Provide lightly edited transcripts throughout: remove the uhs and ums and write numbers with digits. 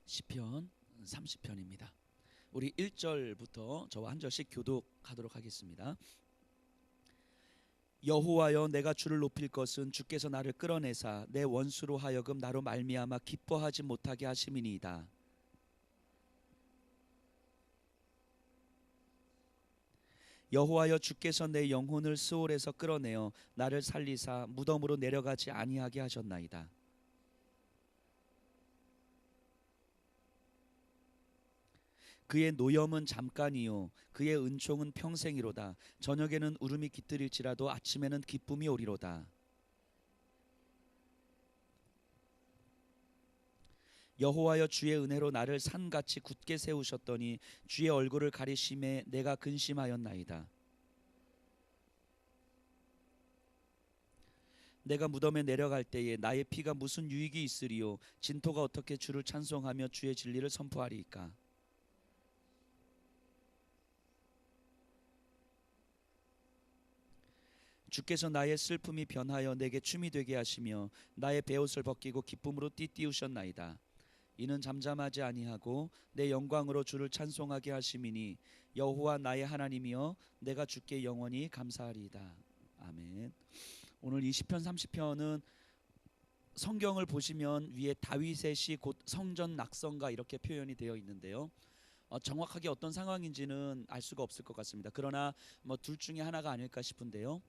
시편 30편입니다. 우리 1절부터 저와 한 절씩 교독하도록 하겠습니다. 여호와여, 내가 주를 높일 것은 주께서 나를 끌어내사 내 원수로 하여금 나로 말미암아 기뻐하지 못하게 하심이니이다. 여호와여, 주께서 내 영혼을 스올에서 끌어내어 나를 살리사 무덤으로 내려가지 아니하게 하셨나이다. 그의 노염은 잠깐이요 그의 은총은 평생이로다. 저녁에는 울음이 깃들일지라도 아침에는 기쁨이 오리로다. 여호와여, 주의 은혜로 나를 산같이 굳게 세우셨더니 주의 얼굴을 가리심에 내가 근심하였나이다. 내가 무덤에 내려갈 때에 나의 피가 무슨 유익이 있으리요? 진토가 어떻게 주를 찬송하며 주의 진리를 선포하리이까? 주께서 나의 슬픔이 변하여 내게 춤이 되게 하시며 나의 베옷을 벗기고 기쁨으로 띠띠우셨나이다. 이는 잠잠하지 아니하고 내 영광으로 주를 찬송하게 하심이니 여호와 나의 하나님이여 내가 주께 영원히 감사하리이다. 아멘. 오늘 20편 30편은 성경을 보시면 위에 다윗의 시 곧 성전 낙성가 이렇게 표현이 되어 있는데요. 정확하게 어떤 상황인지는 알 수가 없을 것 같습니다. 그러나 둘 중에 하나가 아닐까 싶은데요.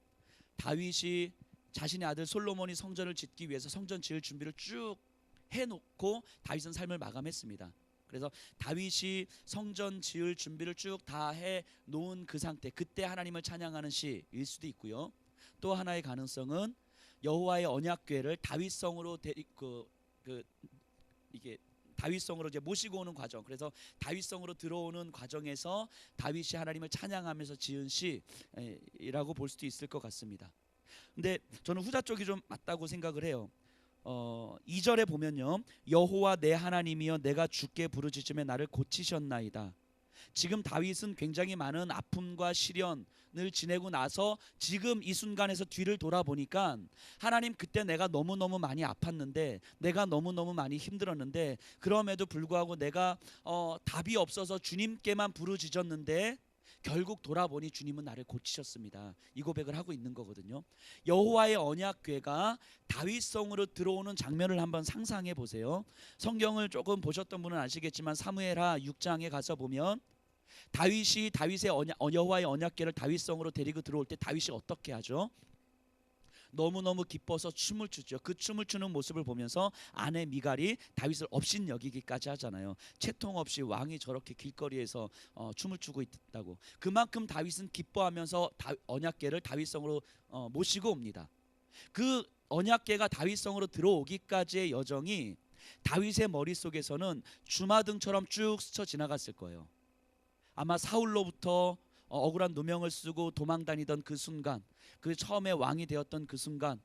다윗이 자신의 아들 솔로몬이 성전을 짓기 위해서 성전 지을 준비를 쭉 해놓고 다윗은 삶을 마감했습니다. 그래서 다윗이 성전 지을 준비를 쭉 다 해놓은 그 상태, 그때 하나님을 찬양하는 시일 수도 있고요. 또 하나의 가능성은 여호와의 언약궤를 다윗성으로 이게 다윗성으로 이제 모시고 오는 과정, 그래서 다윗성으로 들어오는 과정에서 다윗이 하나님을 찬양하면서 지은 시라고 볼 수도 있을 것 같습니다. 근데 저는 후자 쪽이 좀 맞다고 생각을 해요. 2절에 보면요, 여호와 내 하나님이여 내가 주께 부르짖음에 나를 고치셨나이다. 지금 다윗은 굉장히 많은 아픔과 시련을 지내고 나서 지금 이 순간에서 뒤를 돌아보니까 하나님, 그때 내가 너무너무 많이 아팠는데, 내가 너무너무 많이 힘들었는데, 그럼에도 불구하고 내가 답이 없어서 주님께만 부르짖었는데 결국 돌아보니 주님은 나를 고치셨습니다. 이 고백을 하고 있는 거거든요. 여호와의 언약궤가 다윗성으로 들어오는 장면을 한번 상상해 보세요. 성경을 조금 보셨던 분은 아시겠지만 사무엘하 6장에 가서 보면 다윗이 여호와의 언약궤를 다윗성으로 데리고 들어올 때 다윗이 어떻게 하죠? 너무너무 기뻐서 춤을 추죠. 그 춤을 추는 모습을 보면서 아내 미갈이 다윗을 업신여기기까지 하잖아요. 채통 없이 왕이 저렇게 길거리에서 춤을 추고 있다고. 그만큼 다윗은 기뻐하면서 언약궤를 다윗성으로 모시고 옵니다. 그 언약궤가 다윗성으로 들어오기까지의 여정이 다윗의 머릿속에서는 주마등처럼 쭉 스쳐 지나갔을 거예요. 아마 사울로부터 억울한 누명을 쓰고 도망다니던 그 순간, 그 처음에 왕이 되었던 그 순간,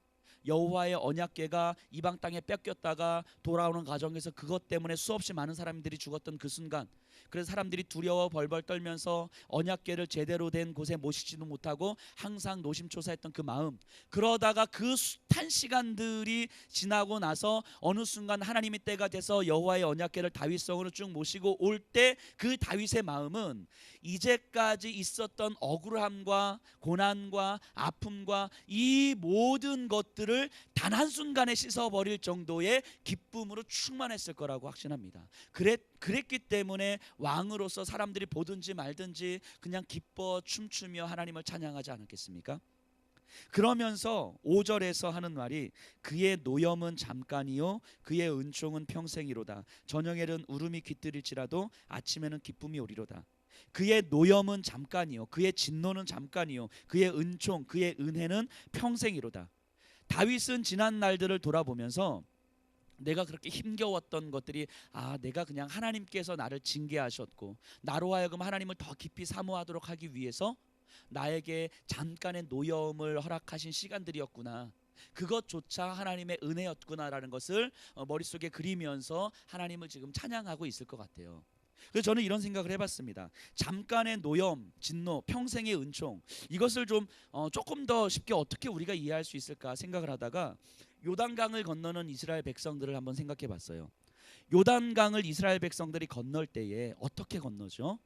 여호와의 언약궤가 이방 땅에 뺏겼다가 돌아오는 과정에서 그것 때문에 수없이 많은 사람들이 죽었던 그 순간, 그래서 사람들이 두려워 벌벌 떨면서 언약궤를 제대로 된 곳에 모시지도 못하고 항상 노심초사했던 그 마음, 그러다가 그 숱한 시간들이 지나고 나서 어느 순간 하나님의 때가 돼서 여호와의 언약궤를 다윗성으로 쭉 모시고 올 때 그 다윗의 마음은 이제까지 있었던 억울함과 고난과 아픔과 이 모든 것들을 단 한순간에 씻어버릴 정도의 기쁨으로 충만했을 거라고 확신합니다. 그랬기 때문에 왕으로서 사람들이 보든지 말든지 그냥 기뻐 춤추며 하나님을 찬양하지 않았겠습니까? 그러면서 5절에서 하는 말이 그의 노염은 잠깐이요 그의 은총은 평생이로다. 저녁에는 울음이 깃들일지라도 아침에는 기쁨이 오리로다. 그의 노염은 잠깐이요 그의 진노는 잠깐이요 그의 은총 그의 은혜는 평생이로다. 다윗은 지난 날들을 돌아보면서 내가 그렇게 힘겨웠던 것들이 내가 그냥 하나님께서 나를 징계하셨고 나로 하여금 하나님을 더 깊이 사모하도록 하기 위해서 나에게 잠깐의 노여움을 허락하신 시간들이었구나, 그것조차 하나님의 은혜였구나라는 것을 머릿속에 그리면서 하나님을 지금 찬양하고 있을 것 같아요. 그래서 저는 이런 생각을 해봤습니다. 잠깐의 노염, 진노, 평생의 은총, 이것을 좀 조금 더 쉽게 어떻게 우리가 이해할 수 있을까 생각을 하다가 요단강을 건너는 이스라엘 백성들을 한번 생각해 봤어요. 요단강을 이스라엘 백성들이 건널 때에 어떻게 건너죠?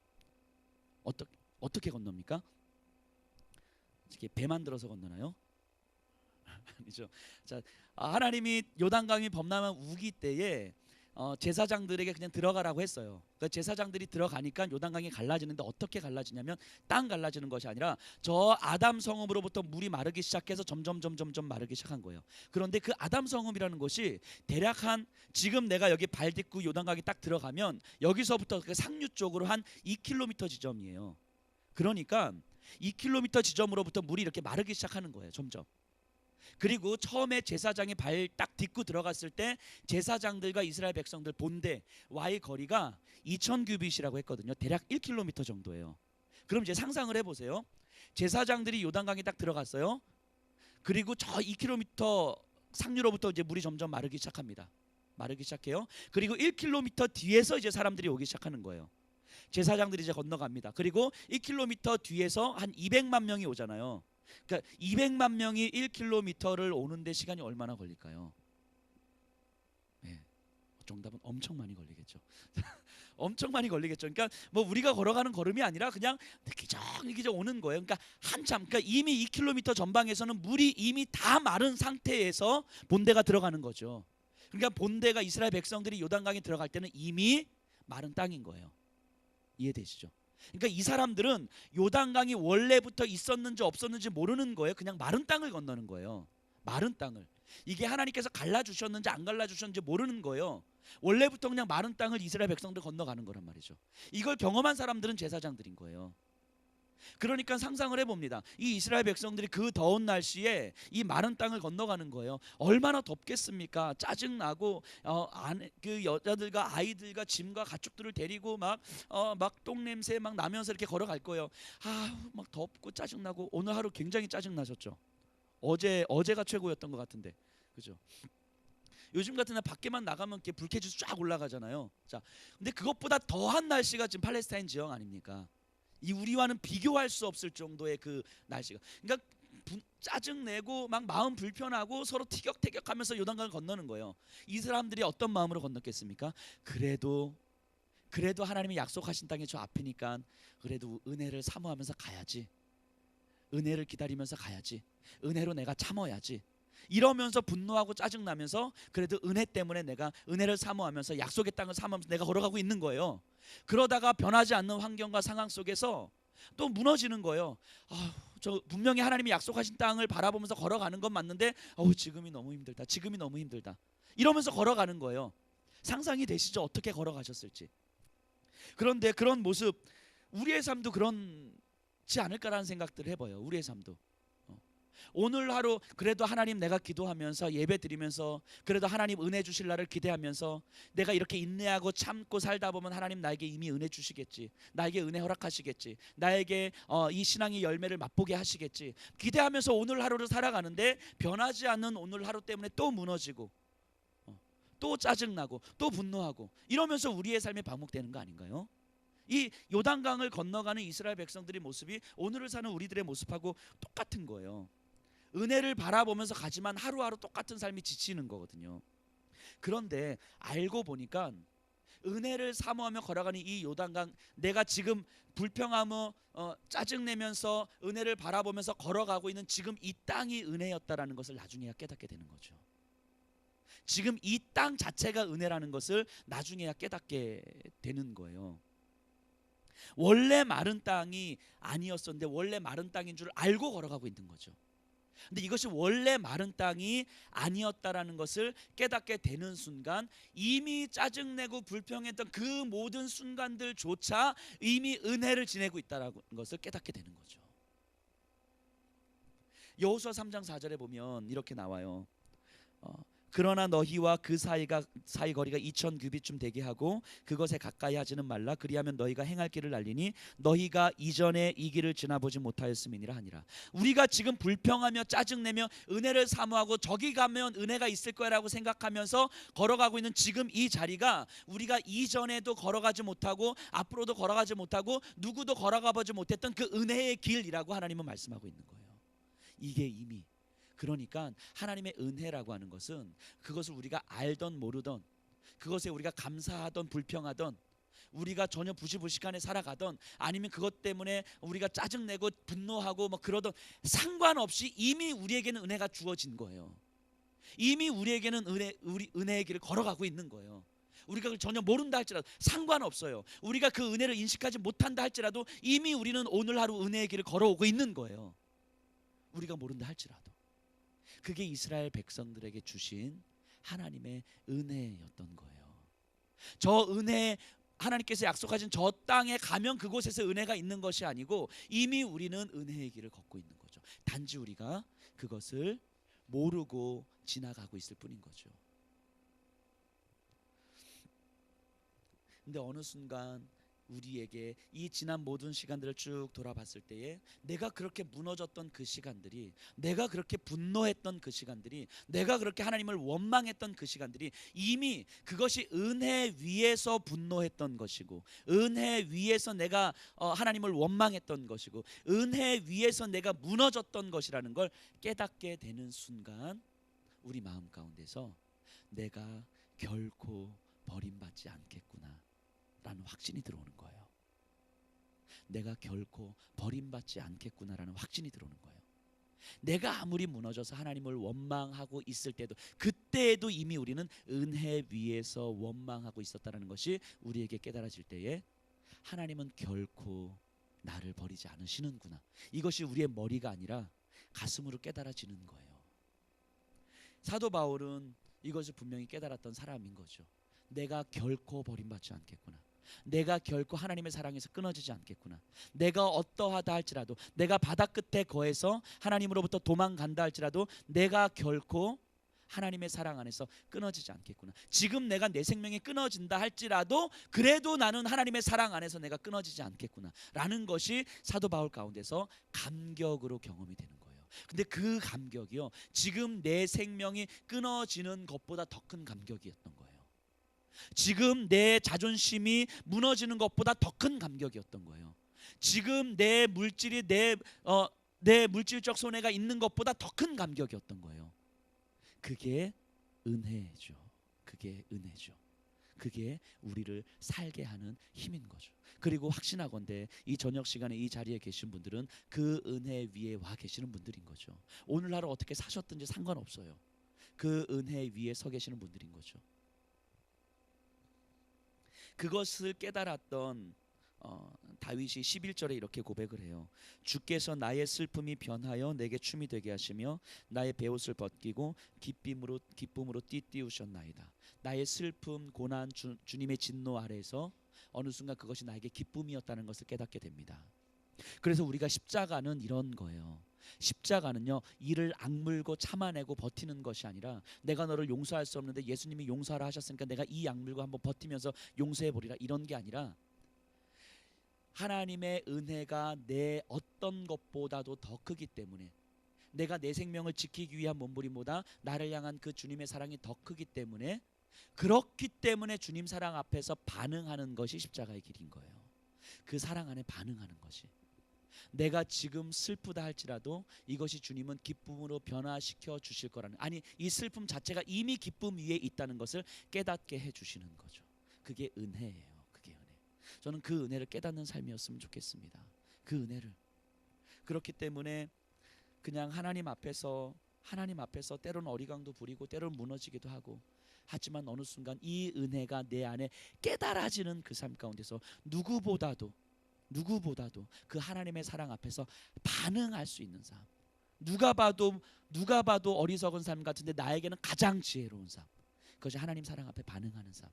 어떻게 건넙니까? 이렇게 배 만들어서 건너나요? 아니죠. 자, 하나님이 요단강이 범람한 우기 때에 제사장들에게 그냥 들어가라고 했어요. 그러니까 제사장들이 들어가니까 요단강이 갈라지는데 어떻게 갈라지냐면 땅 갈라지는 것이 아니라 저 아담 성읍으로부터 물이 마르기 시작해서 점점 마르기 시작한 거예요. 그런데 그 아담 성읍이라는 것이 대략 한 지금 내가 여기 발 딛고 요단강이 딱 들어가면 여기서부터 그 상류 쪽으로 한 2km 지점이에요. 그러니까 2km 지점으로부터 물이 이렇게 마르기 시작하는 거예요. 점점. 그리고 처음에 제사장이 발 딱 딛고 들어갔을 때 제사장들과 이스라엘 백성들 본대와의 거리가 2000규빗이라고 했거든요. 대략 1km 정도예요. 그럼 이제 상상을 해보세요. 제사장들이 요단강에 딱 들어갔어요. 그리고 저 2km 상류로부터 이제 물이 점점 마르기 시작합니다. 마르기 시작해요. 그리고 1km 뒤에서 이제 사람들이 오기 시작하는 거예요. 제사장들이 이제 건너갑니다. 그리고 1km 뒤에서 한 200만 명이 오잖아요. 그러니까 200만 명이 1km를 오는데 시간이 얼마나 걸릴까요? 네, 정답은 엄청 많이 걸리겠죠. 엄청 많이 걸리겠죠. 그러니까 뭐 우리가 걸어가는 걸음이 아니라 그냥 기적 오는 거예요. 그러니까 한참, 그러니까 이미 2km 전방에서는 물이 이미 다 마른 상태에서 본대가 들어가는 거죠. 그러니까 본대가 이스라엘 백성들이 요단강에 들어갈 때는 이미 마른 땅인 거예요. 이해되시죠? 그러니까 이 사람들은 요단강이 원래부터 있었는지 없었는지 모르는 거예요. 그냥 마른 땅을 건너는 거예요. 마른 땅을. 이게 하나님께서 갈라주셨는지 안 갈라주셨는지 모르는 거예요. 원래부터 그냥 마른 땅을 이스라엘 백성들 건너가는 거란 말이죠. 이걸 경험한 사람들은 제사장들인 거예요. 그러니까 상상을 해봅니다. 이 이스라엘 백성들이 그 더운 날씨에 이 마른 땅을 건너가는 거예요. 얼마나 덥겠습니까? 짜증나고 그 여자들과 아이들과 짐과 가축들을 데리고 막 똥냄새 막 나면서 이렇게 걸어갈 거예요. 막 덥고 짜증나고 오늘 하루 굉장히 짜증나셨죠? 어제가 최고였던 것 같은데, 그죠? 요즘 같은 날 밖에만 나가면 이렇게 불쾌지수 쫙 올라가잖아요. 자, 근데 그것보다 더한 날씨가 지금 팔레스타인 지역 아닙니까? 이 우리와는 비교할 수 없을 정도의 그 날씨가. 그러니까 짜증내고 막 마음 불편하고 서로 티격태격하면서 요단강을 건너는 거예요. 이 사람들이 어떤 마음으로 건넜겠습니까? 그래도 하나님이 약속하신 땅이 저 앞이니까 그래도 은혜를 사모하면서 가야지. 은혜를 기다리면서 가야지. 은혜로 내가 참아야지. 이러면서 분노하고 짜증나면서 그래도 은혜 때문에 내가 은혜를 사모하면서 약속의 땅을 사모하면서 내가 걸어가고 있는 거예요. 그러다가 변하지 않는 환경과 상황 속에서 또 무너지는 거예요. 저 분명히 하나님이 약속하신 땅을 바라보면서 걸어가는 건 맞는데 지금이 너무 힘들다. 지금이 너무 힘들다. 이러면서 걸어가는 거예요. 상상이 되시죠? 어떻게 걸어가셨을지. 그런데 그런 모습, 우리의 삶도 그렇지 않을까라는 생각들을 해봐요. 우리의 삶도. 오늘 하루 그래도 하나님 내가 기도하면서 예배 드리면서 그래도 하나님 은혜 주실 날을 기대하면서 내가 이렇게 인내하고 참고 살다 보면 하나님 나에게 이미 은혜 주시겠지. 나에게 은혜 허락하시겠지. 나에게 이 신앙의 열매를 맛보게 하시겠지. 기대하면서 오늘 하루를 살아가는데 변하지 않는 오늘 하루 때문에 또 무너지고 또 짜증나고 또 분노하고 이러면서 우리의 삶이 반복되는 거 아닌가요? 이 요단강을 건너가는 이스라엘 백성들의 모습이 오늘을 사는 우리들의 모습하고 똑같은 거예요. 은혜를 바라보면서 가지만 하루하루 똑같은 삶이 지치는 거거든요. 그런데 알고 보니까 은혜를 사모하며 걸어가는 이 요단강, 내가 지금 불평하며 짜증내면서 은혜를 바라보면서 걸어가고 있는 지금 이 땅이 은혜였다라는 것을 나중에야 깨닫게 되는 거죠. 지금 이 땅 자체가 은혜라는 것을 나중에야 깨닫게 되는 거예요. 원래 마른 땅이 아니었었는데 원래 마른 땅인 줄 알고 걸어가고 있는 거죠. 근데 이것이 원래 마른 땅이 아니었다라는 것을 깨닫게 되는 순간 이미 짜증내고 불평했던 그 모든 순간들조차 이미 은혜를 지내고 있다라는 것을 깨닫게 되는 거죠. 여호수아 3장 4절에 보면 이렇게 나와요. 그러나 너희와 그 사이 거리가 2000규빗쯤 되게 하고 그것에 가까이 하지는 말라. 그리하면 너희가 행할 길을 알리니 너희가 이전에 이 길을 지나보지 못하였음이니라 하니라. 우리가 지금 불평하며 짜증내며 은혜를 사모하고 저기 가면 은혜가 있을 거라고 생각하면서 걸어가고 있는 지금 이 자리가 우리가 이전에도 걸어가지 못하고 앞으로도 걸어가지 못하고 누구도 걸어가 보지 못했던 그 은혜의 길이라고 하나님은 말씀하고 있는 거예요. 이게 이미, 그러니까 하나님의 은혜라고 하는 것은 그것을 우리가 알던 모르던 그것에 우리가 감사하던 불평하던, 우리가 전혀 부시불식간에 살아가던, 아니면 그것 때문에 우리가 짜증내고 분노하고 뭐 그러던, 상관없이 이미 우리에게는 은혜가 주어진 거예요. 이미 우리에게는 은혜의 길을 걸어가고 있는 거예요. 우리가 그걸 전혀 모른다 할지라도 상관없어요. 우리가 그 은혜를 인식하지 못한다 할지라도 이미 우리는 오늘 하루 은혜의 길을 걸어오고 있는 거예요. 우리가 모른다 할지라도. 그게 이스라엘 백성들에게 주신 하나님의 은혜였던 거예요. 저 은혜, 하나님께서 약속하신 저 땅에 가면 그곳에서 은혜가 있는 것이 아니고 이미 우리는 은혜의 길을 걷고 있는 거죠. 단지 우리가 그것을 모르고 지나가고 있을 뿐인 거죠. 근데 어느 순간 우리에게 이 지난 모든 시간들을 쭉 돌아봤을 때에 내가 그렇게 무너졌던 그 시간들이, 내가 그렇게 분노했던 그 시간들이, 내가 그렇게 하나님을 원망했던 그 시간들이 이미 그것이 은혜 위에서 분노했던 것이고, 은혜 위에서 내가 하나님을 원망했던 것이고, 은혜 위에서 내가 무너졌던 것이라는 걸 깨닫게 되는 순간 우리 마음 가운데서 내가 결코 버림받지 않겠구나 라는 확신이 들어오는 거예요. 내가 결코 버림받지 않겠구나라는 확신이 들어오는 거예요. 내가 아무리 무너져서 하나님을 원망하고 있을 때도, 그때에도 이미 우리는 은혜 위에서 원망하고 있었다는 것이 우리에게 깨달아질 때에 하나님은 결코 나를 버리지 않으시는구나, 이것이 우리의 머리가 아니라 가슴으로 깨달아지는 거예요. 사도 바울은 이것을 분명히 깨달았던 사람인 거죠. 내가 결코 버림받지 않겠구나, 내가 결코 하나님의 사랑에서 끊어지지 않겠구나, 내가 어떠하다 할지라도, 내가 바다 끝에 거해서 하나님으로부터 도망간다 할지라도 내가 결코 하나님의 사랑 안에서 끊어지지 않겠구나, 지금 내가 내 생명이 끊어진다 할지라도 그래도 나는 하나님의 사랑 안에서 내가 끊어지지 않겠구나 라는 것이 사도 바울 가운데서 감격으로 경험이 되는 거예요. 근데 그 감격이요, 지금 내 생명이 끊어지는 것보다 더 큰 감격이었던 거예요. 지금 내 자존심이 무너지는 것보다 더 큰 감격이었던 거예요. 지금 내 물질이 내 물질적 손해가 있는 것보다 더 큰 감격이었던 거예요. 그게 은혜죠. 그게 은혜죠. 그게 우리를 살게 하는 힘인 거죠. 그리고 확신하건대 이 저녁 시간에 이 자리에 계신 분들은 그 은혜 위에 와 계시는 분들인 거죠. 오늘 하루 어떻게 사셨든지 상관없어요. 그 은혜 위에 서 계시는 분들인 거죠. 그것을 깨달았던 다윗이 11절에 이렇게 고백을 해요. 주께서 나의 슬픔이 변하여 내게 춤이 되게 하시며 나의 베옷을 벗기고 기쁨으로 띠띠우셨나이다. 나의 슬픔, 고난, 주님의 진노 아래에서 어느 순간 그것이 나에게 기쁨이었다는 것을 깨닫게 됩니다. 그래서 우리가 십자가는 이런 거예요. 십자가는요, 이를 악물고 참아내고 버티는 것이 아니라, 내가 너를 용서할 수 없는데 예수님이 용서하라 하셨으니까 내가 이 악물고 한번 버티면서 용서해버리라, 이런 게 아니라 하나님의 은혜가 내 어떤 것보다도 더 크기 때문에, 내가 내 생명을 지키기 위한 몸부림보다 나를 향한 그 주님의 사랑이 더 크기 때문에, 그렇기 때문에 주님 사랑 앞에서 반응하는 것이 십자가의 길인 거예요. 그 사랑 안에 반응하는 것이, 내가 지금 슬프다 할지라도 이것이 주님은 기쁨으로 변화시켜 주실 거라는, 아니 이 슬픔 자체가 이미 기쁨 위에 있다는 것을 깨닫게 해주시는 거죠. 그게 은혜예요. 그게 은혜. 저는 그 은혜를 깨닫는 삶이었으면 좋겠습니다. 그 은혜를. 그렇기 때문에 그냥 하나님 앞에서 때로는 어리광도 부리고 때로는 무너지기도 하고, 하지만 어느 순간 이 은혜가 내 안에 깨달아지는 그 삶 가운데서 누구보다도 그 하나님의 사랑 앞에서 반응할 수 있는 삶, 누가 봐도 어리석은 삶 같은데 나에게는 가장 지혜로운 삶, 그것이 하나님 사랑 앞에 반응하는 삶.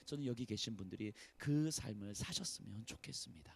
저는 여기 계신 분들이 그 삶을 사셨으면 좋겠습니다.